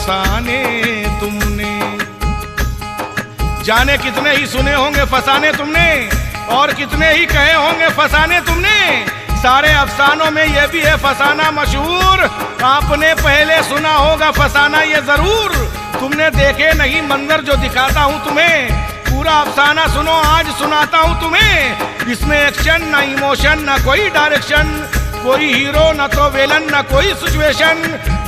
फसाने तुमने। जाने कितने ही सुने होंगे फसाने तुमने, और कितने ही कहे होंगे फसाने तुमने। सारे अफसानों में ये भी है फसाना मशहूर, आपने पहले सुना होगा फसाना ये जरूर। तुमने देखे नहीं मंजर जो दिखाता हूँ तुम्हें, पूरा अफसाना सुनो आज सुनाता हूँ तुम्हें। इसमें एक्शन ना इमोशन ना कोई डायरेक्शन, कोई हीरो न तो विलन न कोई सिचुएशन।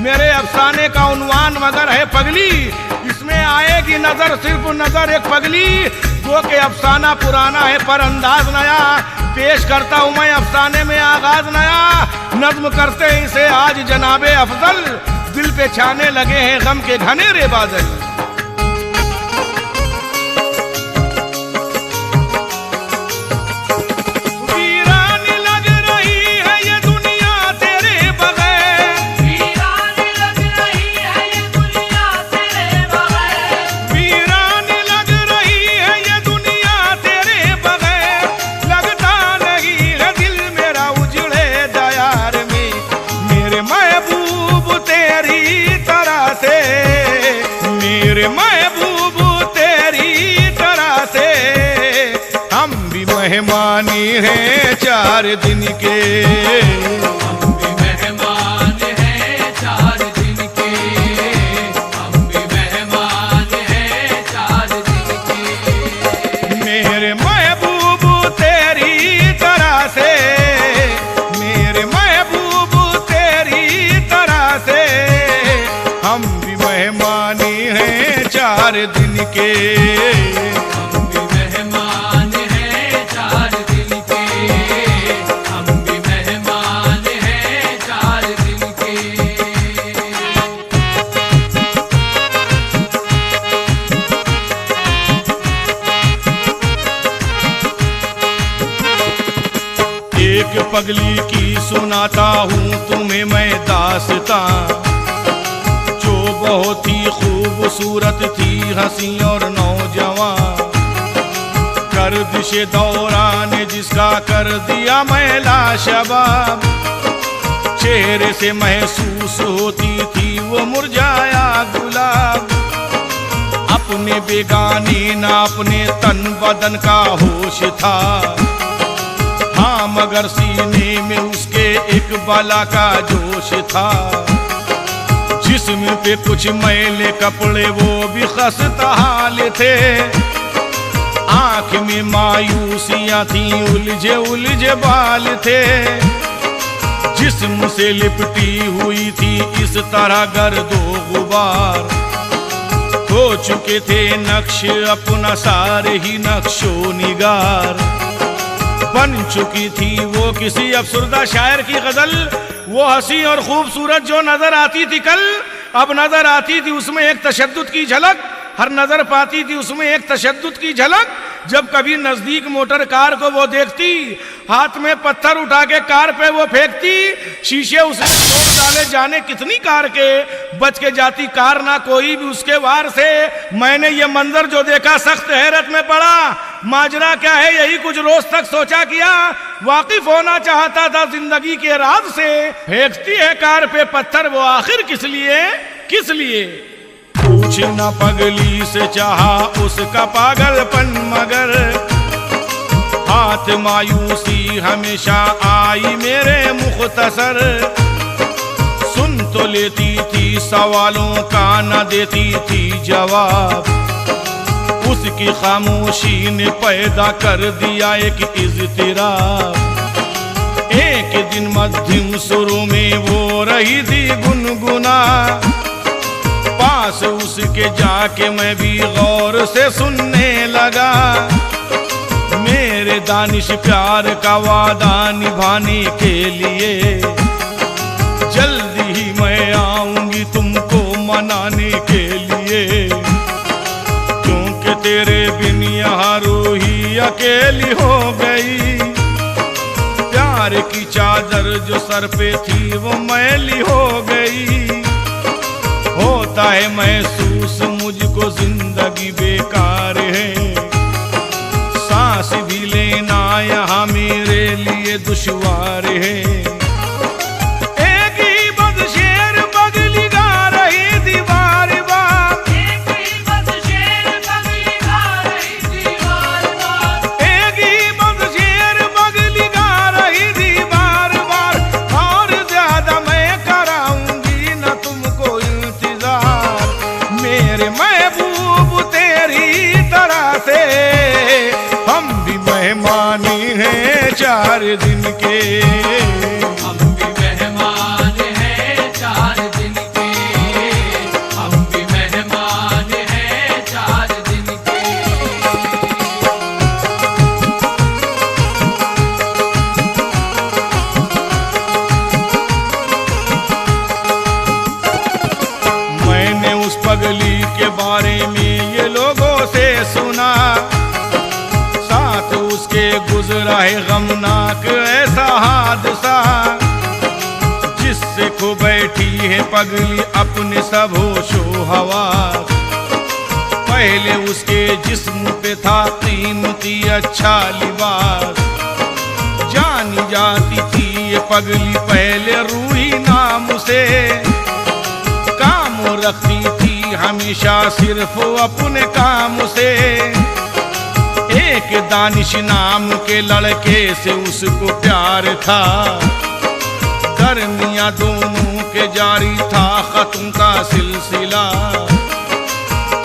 मेरे अफसाने का उन्वान मगर है पगली, इसमें आएगी नजर सिर्फ नजर एक पगली। वो के अफसाना पुराना है पर अंदाज नया, पेश करता हूँ मैं अफसाने में आगाज नया। नज्म करते इसे आज जनाबे अफजल, दिल पे छाने लगे हैं गम के घनेरे बादल। मेहमानी हैं 4 दिन के, हम भी मेहमान हैं 4 दिन के, हम भी मेहमान हैं 4 दिन के। मेरे महबूब तेरी तरह से, मेरे महबूब तेरी तरह से, हम भी मेहमानी हैं 4 दिन के। एक पगली की सुनाता हूँ तुम्हें मैं दास्तां, जो बहुत ही खूबसूरत थी हंसी और नौजवान। गर्दिश दौरान जिसका कर दिया मैं लाशबाब, चेहरे से महसूस होती थी वो मुरझाया गुलाब। अपने बेगानी ना अपने तन बदन का होश था, हाँ मगर सीने में उसके एक बला का जोश था। जिस्म पे कुछ मैले कपड़े वो भी खस्ता हाल थे, आँख में मायूसियाँ थी उलझे उलझे बाल थे। जिस्म से लिपटी हुई थी इस तरह गर्दो गुबार, हो चुके थे नक्श अपना सारे ही नक्शो निगार। बन चुकी थी वो किसी अफसुर्दा शायर की गजल, वो हंसी और खूबसूरत जो नजर आती थी कल, अब नजर आती थी उसमें एक तशद्दुद की झलक। हर नजर पाती थी उसमें एक तशद्दुद की झलक। जब कभी नजदीक मोटर कार को वो देखती, हाथ में पत्थर उठा के कार पे वो फेंकती। शीशे उसने तोड़ डाले जाने कितनी कार के, बच के जाती कार ना कोई भी उसके वार से। मैंने ये मंजर जो देखा सख्त हैरत में पड़ा, माजरा क्या है यही कुछ रोज तक सोचा किया। वाकिफ होना चाहता था जिंदगी के राज से, फेंकती है कार पे पत्थर वो आखिर किस लिए, किस लिए। पूछना पगली से चाहा उसका पागलपन, मगर हाथ मायूसी हमेशा आई मेरे मुख्तसर। सुन तो लेती थी सवालों का न देती थी जवाब, उसकी खामोशी ने पैदा कर दिया एक इज़्तिराब। एक दिन मध्यम सुरों में वो रही थी गुनगुना, पास उसके जाके मैं भी गौर से सुनने लगा। मेरे दानिश प्यार का वादा निभाने के लिए जल्दी ही मैं आऊंगी तुमको मनाने के लिए, क्योंकि तेरे बिन यहाँ रूही अकेली हो गई। प्यार की चादर जो सर पे थी वो मैली हो गई। होता है महसूस मुझको जिंदगी बेकार है, सांस भी लेना यहाँ मेरे लिए दुश्वार है। एक ही बदशेर बदली गा रही दीवार हैं 4 दिन के। हम भी मेहमान हैं 4 दिन के, हम भी मेहमान हैं 4 दिन के। मैंने उस पगली के बारे में ये लोगों से सुना, साथ उसके गुजरा है गमनाक ऐसा हादसा, जिससे खो बैठी है पगली अपने सब होशो हवास। पहले उसके जिस्म पे था कीमती अच्छा लिबास, जानी जाती थी ये पगली पहले रूही नाम से। काम रखती थी हमेशा सिर्फ अपने काम से। एक दानिश नाम के लड़के से उसको प्यार था, दरमियां दोनों के जारी था खत्म का सिलसिला।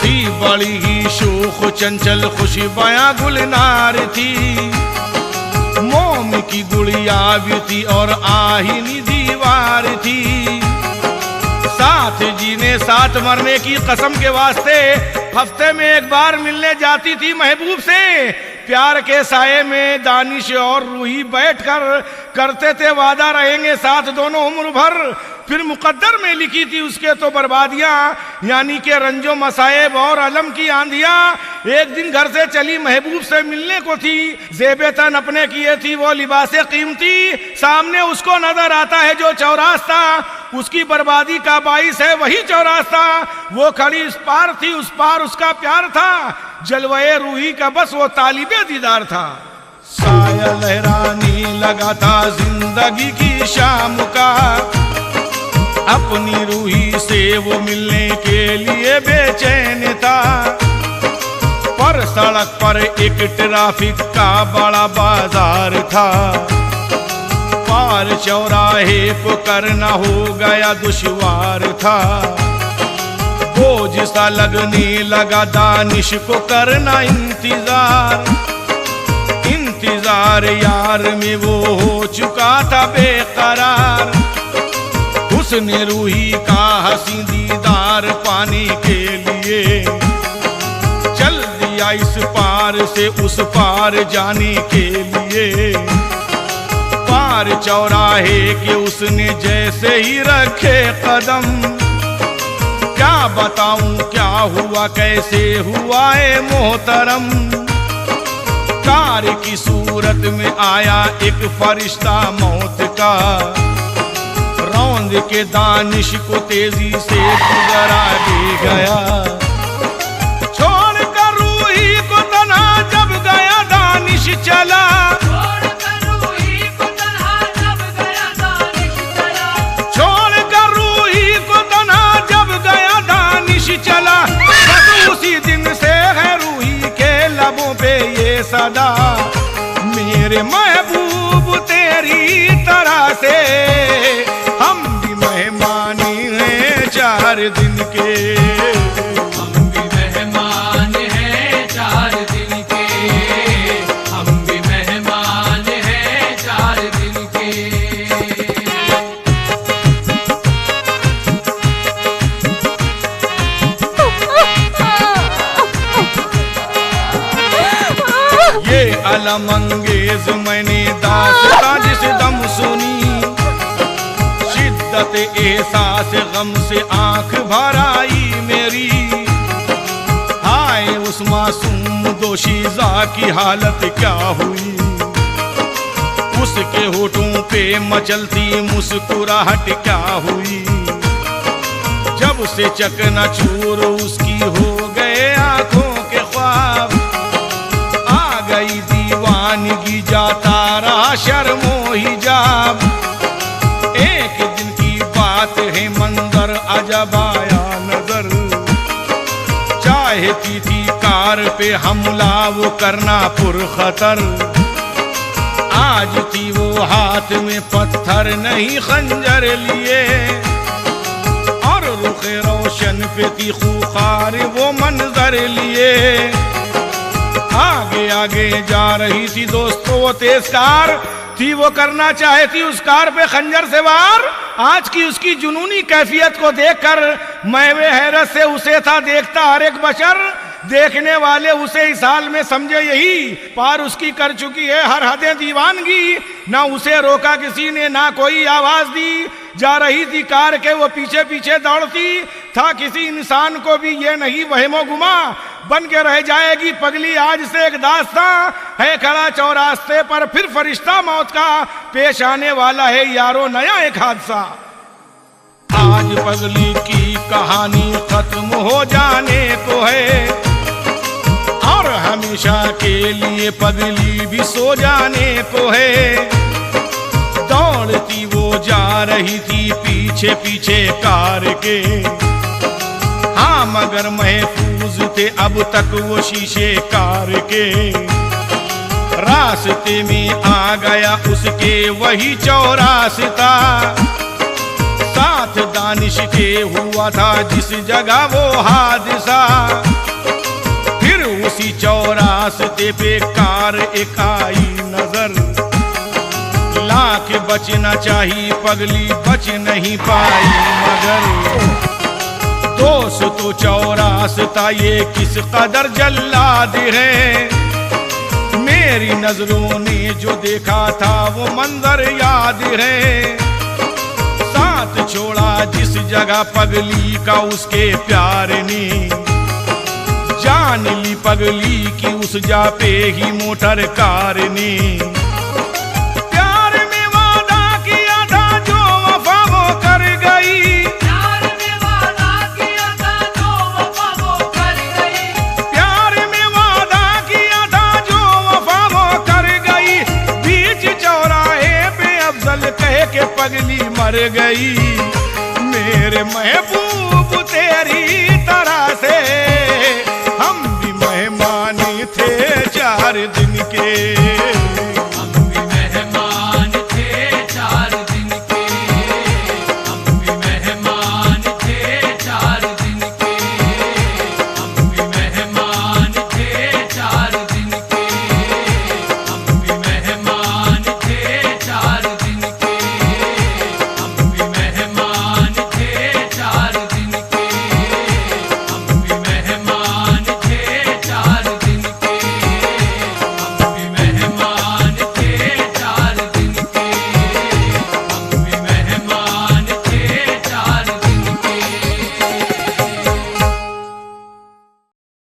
थी बड़ी ही शोख चंचल खुशी बयां गुलनार थी, मोम की गुड़िया भी थी और आहिनी दीवार थी। साथ जीने साथ मरने की कसम के वास्ते हफ्ते में एक बार मिलने जाती थी महबूब से। प्यार के साये में दानिश और रूही बैठकर करते थे वादा रहेंगे साथ दोनों उम्र भर। फिर मुकद्दर में लिखी थी उसके तो बर्बादियां, यानी के रंजो मसाइब और अलम की आंधियां। एक दिन घर से चली महबूब से मिलने को थी, ज़ेबे तन अपने किए थी वो लिबासे कीमती। सामने उसको नजर आता है जो चौरास्ता, उसकी बर्बादी का बाइस है वही चौरास्ता। वो खड़ी इस पार थी, उस पार उसका प्यार था, जलवाए रूही का बस वो तालिबे दीदार था। साया लहराने लगा था जिंदगी की शाम का, अपनी रूही से वो मिलने के लिए बेचैन था। पर सड़क पर एक ट्रैफिक का बड़ा बाजार था, पार चौराहे को करना हो गया दुश्वार था। बोझ सा लगने लगा दानिश को करना इंतजार, इंतजार यार में वो हो चुका था बेकरार। उसने रूही का हंसी दीदार पाने के लिए चल दिया इस पार से उस पार जाने के लिए। पार चौराहे के उसने जैसे ही रखे कदम, क्या बताऊं क्या हुआ कैसे हुआ है मोहतरम। कार की सूरत में आया एक फरिश्ता मौत का, रौंद के दानिश को तेजी से गुजरा दे गया। छोड़ कर रूही को तन्हा जब गया दानिश चला, छोड़ कर रूही को तन्हा जब गया दानिश चला, छोड़ कर रूही को तन्हा जब गया दानिश चला। बस उसी दिन से है रूही के लबों पे ये सदा, मेरे महबूब तेरी तरह से हम भी मेहमानी हैं 4 दिन के। हम भी मेहमान हैं 4 दिन के, हम भी मेहमान हैं 4 दिन के। ये अलमंगेज मैंने दास्तां जिस दम सुनी, शिद्दत एहसास गम से आंख भर आई मेरी। हाय उस मासूम दोशीज़ा की हालत क्या हुई, उसके होठों पे मचलती मुस्कुराहट क्या हुई। जब से चकनाचूर उसकी हो गए आंखों के ख्वाब, आ गई दीवानगी जाता रहा शर्मो हिजाब। एक दिन की बात है मंजर अजब आया नजर, चाहती थी कार पे हमला वो करना पुरखतर। आज थी वो हाथ में पत्थर नहीं खंजर लिए, और रुखे रोशन पे थी खूंखार वो मंजर लिए। आगे आगे जा रही थी दोस्तों वो तेज कार थी, वो करना चाहती उस कार पे खंजर से वार। आज की उसकी जुनूनी कैफियत को देखकर मैं वे हैरत से उसे था देखता हर एक बशर। देखने वाले उसे इस हाल में समझे यही, पार उसकी कर चुकी है हर हदें दीवानगी। ना उसे रोका किसी ने ना कोई आवाज दी, जा रही थी कार के वो पीछे पीछे दौड़ती। था किसी इंसान को भी ये नहीं वहमो गुमा, बन के रह जाएगी पगली आज से एक दास्तां। है खड़ा चौरास्ते पर फिर फरिश्ता मौत का, पेश आने वाला है यारो नया एक हादसा। आज पगली की कहानी खत्म हो जाने को है, और हमेशा के लिए पगली भी सो जाने को है। दौड़ती वो जा रही थी पीछे पीछे कार के, हाँ मगर महफूज थे अब तक वो शीशे कार के। रास्ते में आ गया उसके वही चौरास्ता, साथ दानिश के हुआ था जिस जगह वो हादसा। फिर उसी चौरास्ते पे कार एक आई नजर, लाख बचना चाहिए पगली बच नहीं पाई मगर। दोस्त तो चौरास्ता ये किस कदर जल्लाद है, मेरी नजरों ने जो देखा था वो मंजर याद है। साथ छोड़ा जिस जगह पगली का उसके प्यार ने, जान ली पगली की उस जा पे ही मोटर कार ने। प्यार में वादा किया था जो वफा वो कर गई, प्यार में वादा किया था जो वफा वो कर गई, प्यार में वादा किया था जो वफा वो कर गई। बीच चौराहे पे अफजल कह के पगली मर गई। मेरे महबूब तेरी तरह से हम भी मेहमान थे 4 दिन के।